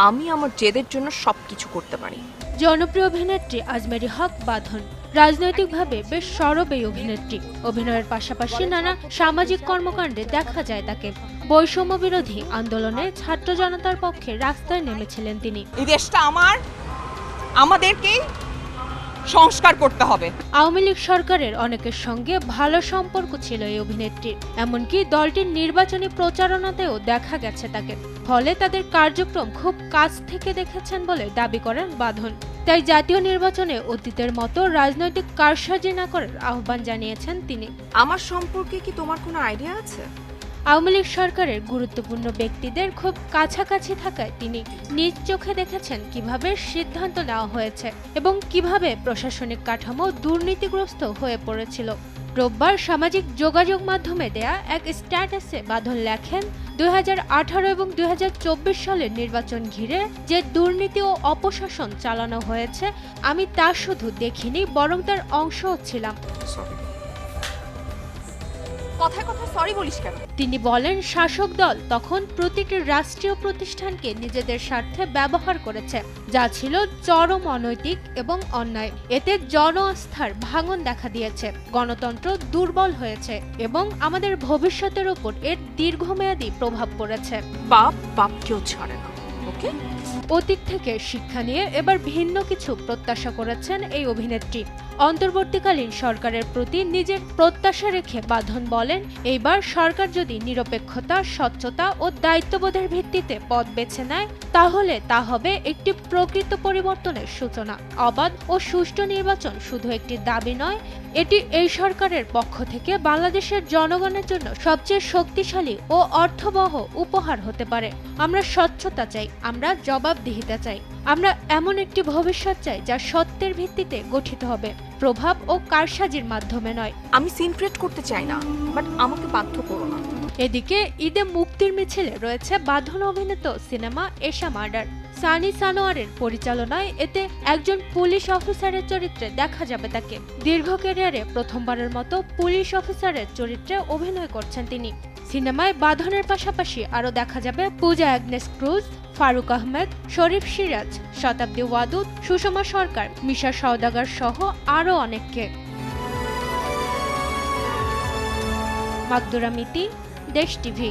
আমি আমার জেদের জন্য সবকিছু করতে পারি। জনপ্রিয় অভিনেত্রী আজমেরী হক বাঁধন রাজনৈতিকভাবে বেশ সরব এই অভিনেত্রী। অভিনয়ের পাশাপাশি নানা সামাজিক কর্মকাণ্ডে দেখা যায় তাকে। বৈষম্য বিরোধী আন্দোলনে ছাত্র জনতার পক্ষে রাস্তায় নেমেছিলেন তিনি। এই দেশটা আমাদেরকেই সংস্কার করতে হবে। আওয়ামী লীগ সরকারের অনেকের সঙ্গে ভালো সম্পর্ক ছিল এই অভিনেত্রীর, এমনকি দলটির নির্বাচনী প্রচারণাতেও দেখা গেছে তাকে। ফলে তাদের কার্যক্রম খুব কাছ থেকে দেখেছেন বলে দাবি করেন বাঁধন। তাই জাতীয় নির্বাচনে অতীতের মতো রাজনৈতিক কারসাজি না করার আহ্বান জানিয়েছেন তিনি। আমার সম্পর্কে কি তোমার কোনো আইডিয়া আছে? আওয়ামী লীগ সরকারের গুরুত্বপূর্ণ ব্যক্তিদের খুব কাছাকাছি থাকায় তিনি নিজ চোখে দেখেছেন কিভাবে সিদ্ধান্ত নেওয়া হয়েছে এবং কিভাবে প্রশাসনিক কাঠামো দুর্নীতিগ্রস্ত হয়ে পড়েছিল। রোববার সামাজিক যোগাযোগ মাধ্যমে দেয়া এক স্ট্যাটাসে বাঁধন লেখেন, 2018 এবং 2024 সালের নির্বাচন ঘিরে যে দুর্নীতি ও অপশাসন চালানো হয়েছে আমি তা শুধু দেখিনি, বরং তার অংশও ছিলাম। কথায় কথায় সরি বলিস কেন? তিনি বলেন, শাসক দল তখন প্রতিটি রাষ্ট্রীয় প্রতিষ্ঠানকে নিজেদের স্বার্থে ব্যবহার করেছে, যা ছিল চরম অনৈতিক এবং অন্যায়। এতে জন আস্থার ভাঙন দেখা দিয়েছে, গণতন্ত্র দুর্বল হয়েছে এবং আমাদের ভবিষ্যতের উপর এর দীর্ঘমেয়াদী প্রভাব পড়েছে। বাপ কেউ ছাড়ে না। ওকে, অতীত থেকে শিক্ষা নিয়ে এবার ভিন্ন কিছু প্রত্যাশা করেছেন এই অভিনেত্রী। অন্তর্বর্তীকালীন সরকারের প্রতি নিজের প্রত্যাশা রেখে বাঁধন বলেন, এইবার সরকার যদি নিরপেক্ষতা, স্বচ্ছতা ও দায়িত্ববোধের ভিত্তিতে পথ বেছে নেয় তাহলে তা হবে একটি প্রকৃত পরিবর্তনের সূচনা। অবাধ ও সুষ্ঠু নির্বাচন শুধু একটি দাবি নয়, এটি এই সরকারের পক্ষ থেকে বাংলাদেশের জনগণের জন্য সবচেয়ে শক্তিশালী ও অর্থবহ উপহার হতে পারে। আমরা স্বচ্ছতা চাই, আমরা জবাবদিহিতা চাই, আমরা এমন একটি ভবিষ্যৎ চাই যা সত্যের ভিত্তিতে গঠিত হবে, প্রভাব ও কারসাজির মাধ্যমে নয়। আমি সিন ক্রিয়েট করতে চাই না, বাট আমাকে বাধ্য করো না। এদিকে ঈদে মুক্তির মিছিলে রয়েছে বাঁধন অভিনীত সিনেমা এশা মার্ডার। সানি সানোয়ারের পরিচালনায় এতে একজন পুলিশ অফিসারের চরিত্রে দেখা যাবে তাকে। দীর্ঘ ক্যারিয়ারে প্রথমবারের মতো পুলিশ অফিসারের চরিত্রে অভিনয় করছেন তিনি। সিনেমায় বাঁধনের পাশাপাশি আরও দেখা যাবে পূজা অ্যাগনেস ক্রুজ, ফারুক আহমেদ, শরীফ সিরাজ, শতাব্দী ওয়াদুদ, সুষমা সরকার, মিশা সওদাগর সহ আরও অনেককে। মাকদুরা মিতি, দেশ টিভি।